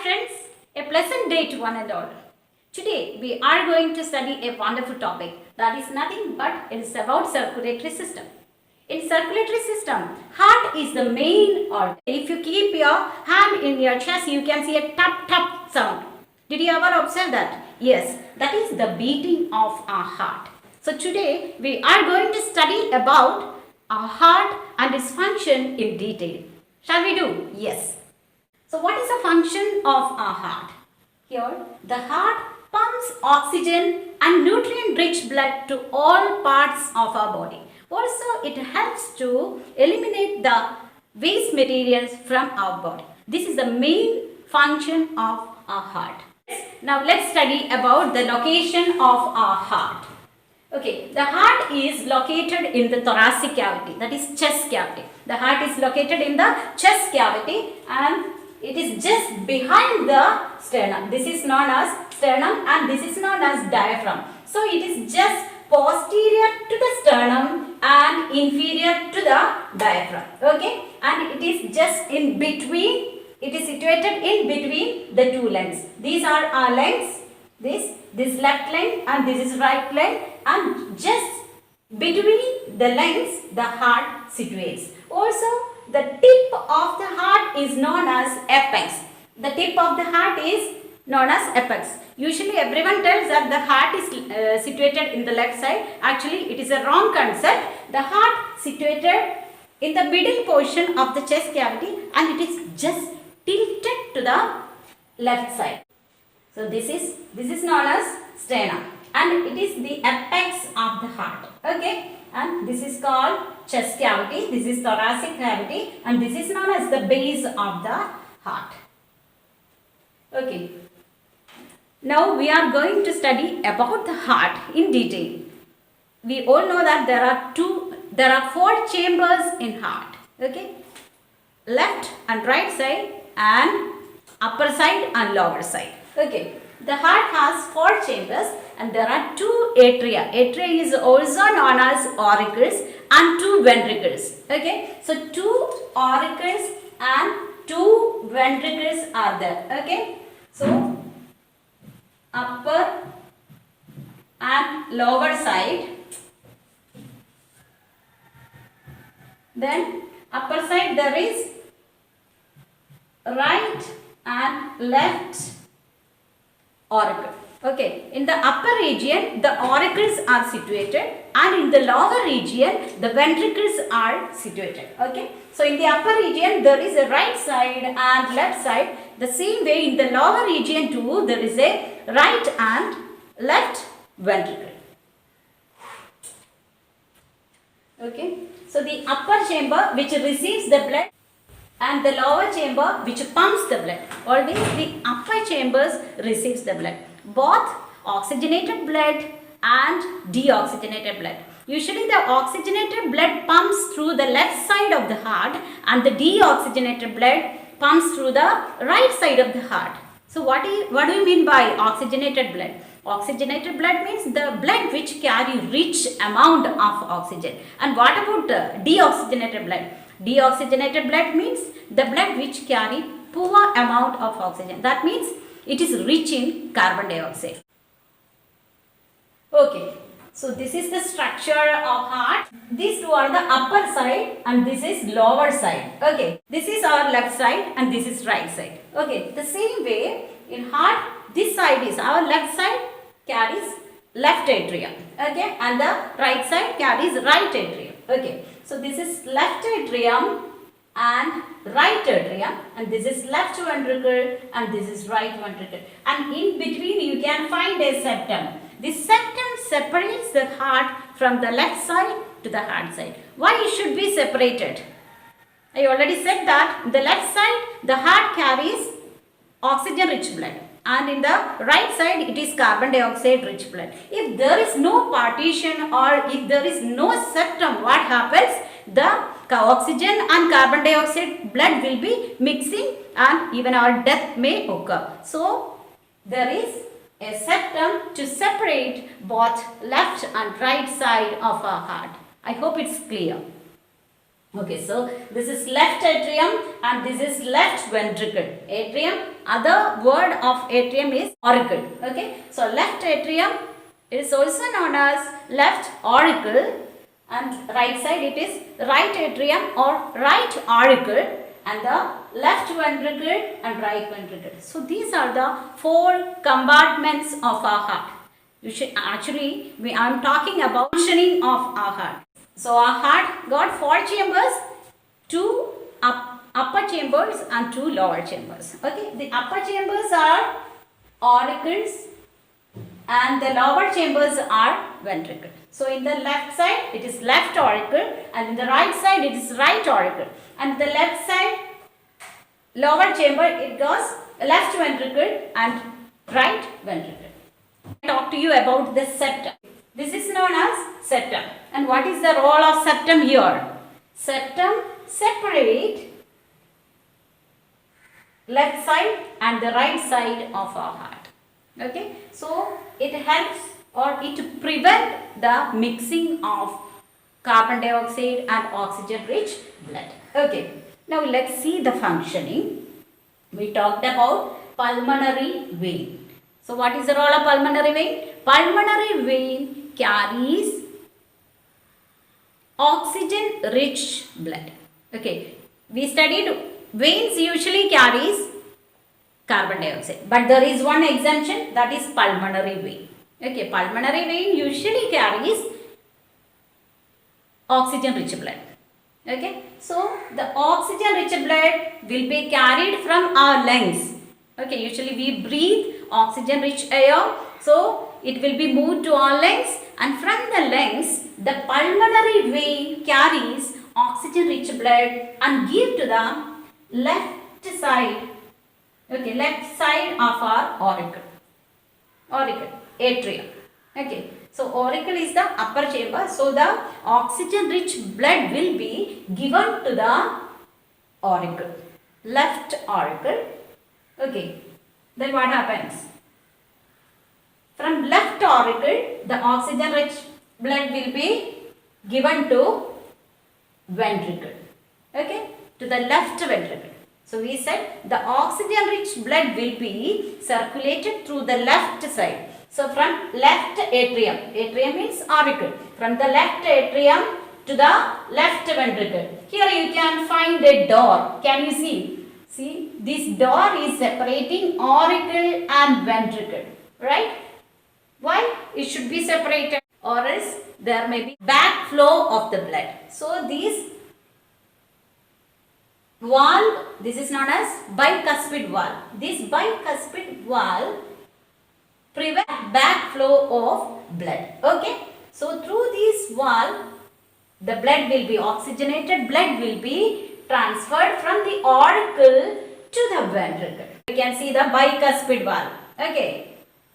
friends, a pleasant day to one and all. Today we are going to study a wonderful topic that is nothing but it is about circulatory system. In circulatory system, heart is the main organ. If you keep your hand in your chest, you can see a tap tap sound. Did you ever observe that? Yes, that is the beating of our heart. So today we are going to study about our heart and its function in detail. Shall we do? Yes. So what is the function of our heart? Here, the heart pumps oxygen and nutrient-rich blood to all parts of our body. Also, it helps to eliminate the waste materials from our body. This is the main function of our heart. Now, let's study about the location of our heart. Okay, the heart is located in the thoracic cavity, that is chest cavity. The heart is located in the chest cavity and it is just behind the sternum. This is known as sternum and this is known as diaphragm. So it is just posterior to the sternum and inferior to the diaphragm. Okay, and it is just in between, it is situated in between the two lungs. These are our lungs, this left lung and this is right lung, and just between the lungs the heart situates. Also, the tip of the heart is known as apex. The tip of the heart is known as apex. Usually everyone tells that the heart is situated in the left side. Actually, it is a wrong concept. The heart situated in the middle portion of the chest cavity and it is just tilted to the left side. So this is known as sternum and it is the apex of the heart. Okay, and this is called chest cavity, this is thoracic cavity and this is known as the base of the heart. Okay, now we are going to study about the heart in detail. We all know that there are four chambers in heart. Okay, left and right side and upper side and lower side. Okay, the heart has four chambers and there are two atria. Atria is also known as auricles and two ventricles. Okay, so two auricles and two ventricles are there. Okay, so upper and lower side. Then upper side there is right and left auricle. Okay, in the upper region the auricles are situated and in the lower region the ventricles are situated. Okay, so in the upper region there is a right side and left side. The same way in the lower region too there is a right and left ventricle. Okay, so the upper chamber which receives the blood and the lower chamber which pumps the blood. Always the upper chambers receives the blood. Both oxygenated blood and deoxygenated blood. Usually the oxygenated blood pumps through the left side of the heart and the deoxygenated blood pumps through the right side of the heart. So what do you mean by oxygenated blood? Oxygenated blood means the blood which carry rich amount of oxygen. And what about deoxygenated blood? Deoxygenated blood means the blood which carry poor amount of oxygen. That means it is rich in carbon dioxide. Okay, so this is the structure of heart. These two are the upper side and this is lower side. Okay, this is our left side and this is right side. Okay, the same way in heart, this side is our left side carries left atrium. Okay, and the right side carries right atrium. Okay, so this is left atrium and right atrium and this is left ventricle and this is right ventricle, and in between you can find a septum. This septum separates the heart from the left side to the heart side. Why it should be separated? I already said that the left side the heart carries oxygen rich blood and in the right side it is carbon dioxide rich blood. If there is no partition or if there is no septum, what happens? The oxygen and carbon dioxide blood will be mixing and even our death may occur. So there is a septum to separate both left and right side of our heart. I hope it's clear. Okay, so this is left atrium and this is left ventricle. Atrium, other word of atrium is auricle. Okay, so left atrium is also known as left auricle, and right side it is right atrium or right auricle, and the left ventricle and right ventricle. So these are the four compartments of our heart. You should actually, I am talking about functioning of our heart. So our heart got four chambers, two upper chambers and two lower chambers. Okay, the upper chambers are auricles and the lower chambers are ventricle. So in the left side it is left auricle and in the right side it is right auricle, and the left side lower chamber it goes left ventricle and right ventricle. I talk to you about the septum. This is known as septum. And what is the role of septum here? Septum separate left side and the right side of our heart. Okay, so it helps or it prevent the mixing of carbon dioxide and oxygen rich blood. Okay, now let's see the functioning. We talked about pulmonary vein. So what is the role of pulmonary vein? Pulmonary vein carries oxygen rich blood. Okay, we studied veins usually carries carbon dioxide, but there is one exemption, that is pulmonary vein. Okay, pulmonary vein usually carries oxygen rich blood. Okay, so the oxygen rich blood will be carried from our lungs. Okay, usually we breathe oxygen rich air, so it will be moved to our lungs, and from the lungs the pulmonary vein carries oxygen rich blood and give to the left side, okay, left side of our auricle, atrium. Okay, so auricle is the upper chamber, so the oxygen rich blood will be given to the auricle, left auricle. Okay, then what happens? From left auricle, the oxygen rich blood will be given to ventricle. Okay, to the left ventricle. So we said the oxygen rich blood will be circulated through the left side. So from left atrium, atrium means auricle, from the left atrium to the left ventricle. Here you can find a door. Can you see? See, this door is separating auricle and ventricle, right? Why? It should be separated, or else there may be backflow of the blood. So this valve, this is known as bicuspid valve. This bicuspid valve prevents backflow of blood. Okay? So through this valve, the blood will be oxygenated, blood will be transferred from the auricle to the ventricle. You can see the bicuspid valve. Okay,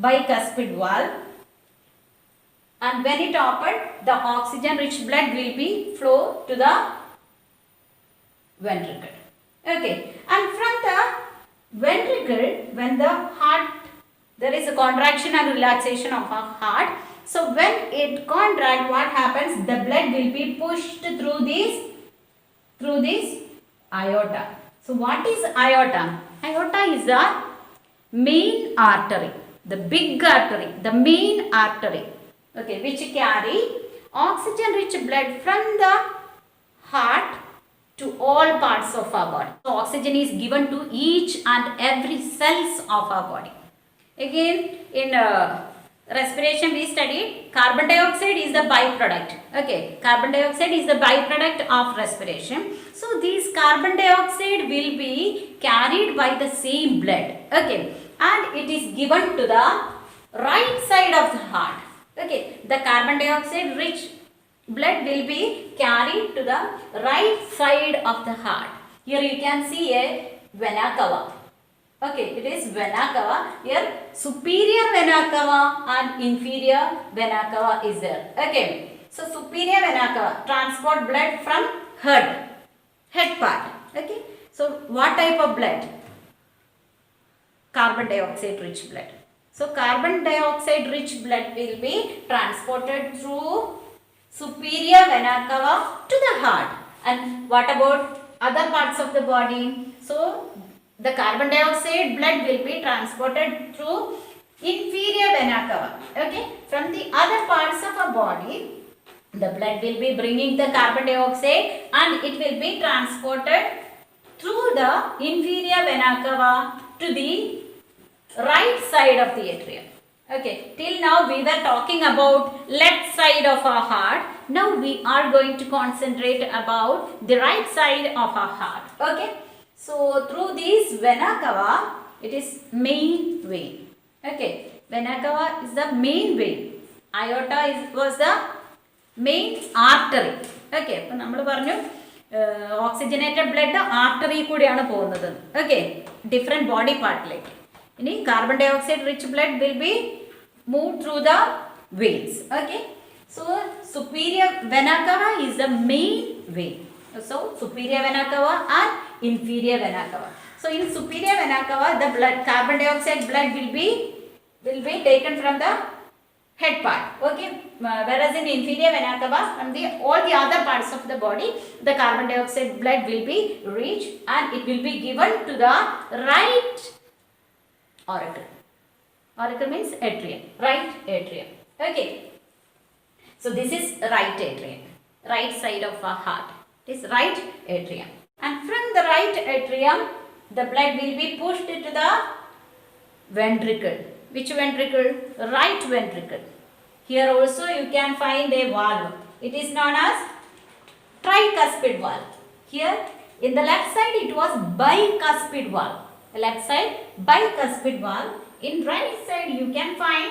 bicuspid valve. And when it opened, the oxygen rich blood will be flow to the ventricle. Okay, and from the ventricle, when the heart, there is a contraction and relaxation of our heart. So when it contracts, what happens? The blood will be pushed through this aorta. So what is aorta? Aorta is the main artery, the big artery, the main artery, okay, which carry oxygen rich blood from the heart to all parts of our body. So oxygen is given to each and every cells of our body. Again, in respiration we studied carbon dioxide is the byproduct. Okay, carbon dioxide is the byproduct of respiration. So this carbon dioxide will be carried by the same blood. Okay, and it is given to the right side of the heart. Okay, the carbon dioxide rich blood will be carried to the right side of the heart. Here you can see a vena cava. Okay, it is vena cava. Here superior vena cava and inferior vena cava is there. Okay, so superior vena cava transport blood from head part. Okay, so what type of blood? Carbon dioxide rich blood. So carbon dioxide rich blood will be transported through superior vena cava to the heart, And what about other parts of the body? So the carbon dioxide blood will be transported through inferior vena cava. Okay, from the other parts of our body, the blood will be bringing the carbon dioxide and it will be transported through the inferior vena cava to the right side of the atrium. Okay, till now we were talking about left side of our heart. Now we are going to concentrate about the right side of our heart. Okay, so through this vena cava, it is main vein. Okay, vena cava is the main vein. Aorta was the main artery. Okay, അപ്പോൾ നമ്മൾ പറഞ്ഞു oxygenated blood artery കൂടിയാണ് പോകുന്നത്. Okay, different body പാർട്ടിലേക്ക്. ഇനി carbon dioxide rich blood will be move through the veins. Okay, so superior vena cava is the main vein. So superior vena cava and inferior vena cava. So in superior vena cava, the blood, carbon dioxide blood will be taken from the head part. Okay, whereas in inferior vena cava, from the all the other parts of the body, the carbon dioxide blood will be reached and it will be given to the right auricle. Auricle means atrium, right atrium. Okay, so this is right atrium, right side of our heart. It is right atrium, and from the right atrium, the blood will be pushed to the ventricle. Which ventricle? Right ventricle. Here also you can find a valve. It is known as tricuspid valve. Here in the left side it was bicuspid valve. The left side bicuspid valve. In right side you can find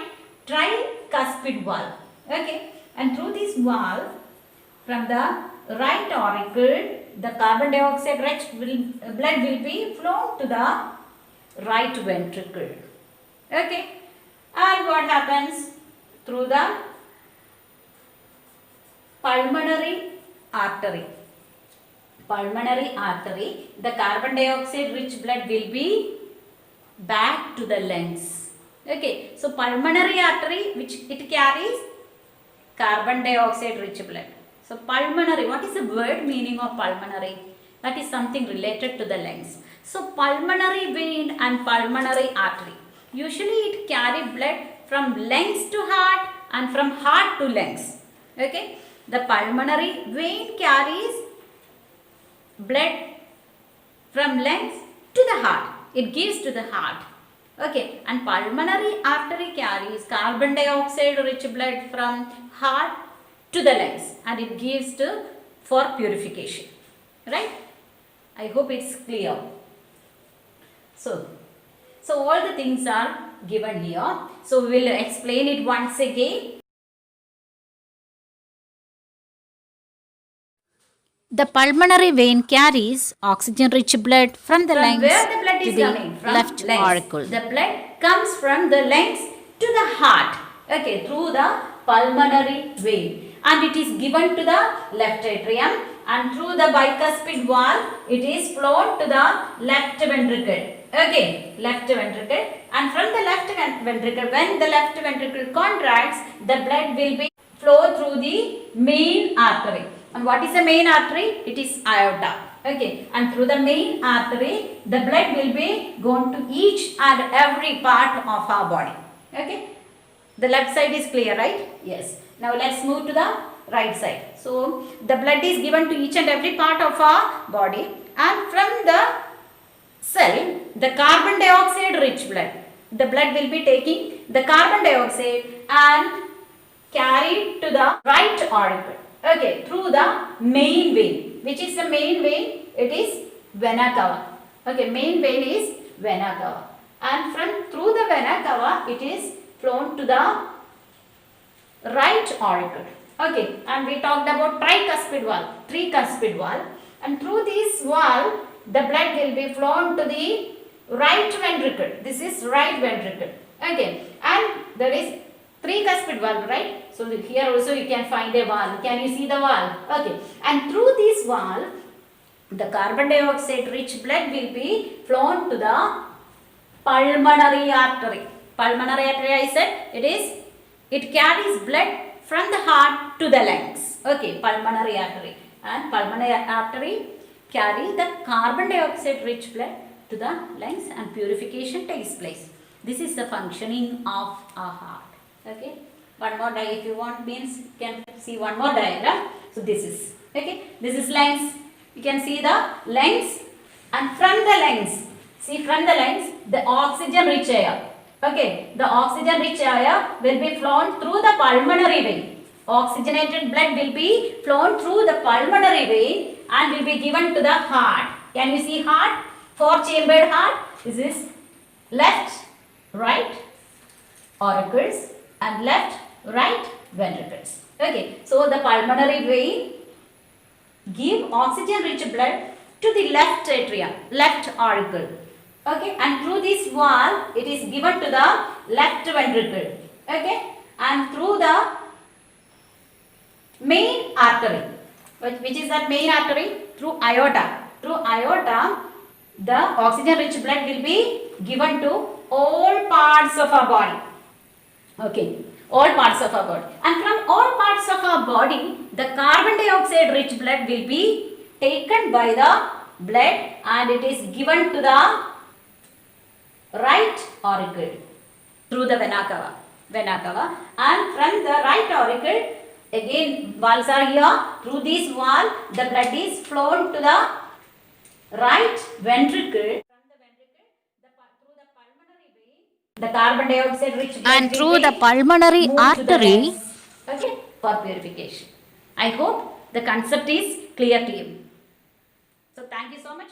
tricuspid valve. Okay, and through this valve, from the right auricle, the carbon dioxide rich blood will be flown to the right ventricle. Okay, and what happens through the pulmonary artery? Pulmonary artery, the carbon dioxide rich blood will be back to the lungs. Okay, so pulmonary artery, which it carries carbon dioxide rich blood. So pulmonary, what is the word meaning of pulmonary? That is something related to the lungs. So pulmonary vein and pulmonary artery, usually it carry blood from lungs to heart and from heart to lungs. Okay, the pulmonary vein carries blood from lungs to the heart. It gives to the heart. Okay, and pulmonary artery carries carbon dioxide rich blood from heart to the lungs and it gives to for purification. Right? I hope it's clear. So all the things are given here. So we will explain it once again. The pulmonary vein carries oxygen-rich blood from the lungs where the blood is coming from left auricle. The blood comes from the lungs to the heart. Okay, through the pulmonary vein, and it is given to the left atrium, and through the bicuspid valve, it is flown to the left ventricle. Okay, left ventricle, and from the left ventricle, when the left ventricle contracts, the blood will be flow through the main artery. And what is the main artery? It is aorta. Okay, and through the main artery, the blood will be going to each and every part of our body. Okay, the left side is clear, right? Yes. Now let's move to the right side. So the blood is given to each and every part of our body, and from the cell, the carbon dioxide rich blood, the blood will be taking the carbon dioxide and carried to the right auricle. Okay, through the main vein. Which is the main vein? It is vena cava. Okay, main vein is vena cava, and from through the vena cava, it is flown to the right auricle. Okay, and we talked about tricuspid valve, and through this valve, the blood will be flown to the right ventricle. This is right ventricle. Okay, and there is tricuspid valve, right? So here also you can find a valve. Can you see the valve? Okay, and through this valve, the carbon dioxide rich blood will be flown to the pulmonary artery. Pulmonary artery, I said, it carries blood from the heart to the lungs. Okay, pulmonary artery. and pulmonary artery carry the carbon dioxide rich blood to the lungs and purification takes place. This is the functioning of our heart. Okay, one more diagram if you want, means you can see one more diagram. So this is, okay, this is lungs. You can see the lungs, and from the lungs, see from the lungs, the oxygen rich air. Okay, the oxygen rich air will be flown through the pulmonary vein. Oxygenated blood will be flown through the pulmonary vein and will be given to the heart. Can you see heart? 4-chambered heart. This is left, right auricles and left, right ventricles. Okay, so the pulmonary vein give oxygen rich blood to the left atrium, left auricle. Okay, and through this valve it is given to the left ventricle. Okay, and through the main artery, which is that main artery, through aorta. Through aorta, the oxygen rich blood will be given to all parts of our body. Okay, all parts of our body, and from all parts of our body, the carbon dioxide rich blood will be taken by the blood and it is given to the right auricle through the vena cava. And from the right auricle, again valves are here. Through this valve, the blood is flown to the right ventricle. From the ventricle, through the pulmonary vein, the carbon dioxide rich blood and through the pulmonary artery. Okay, for purification. I hope the concept is clear to you. So thank you so much.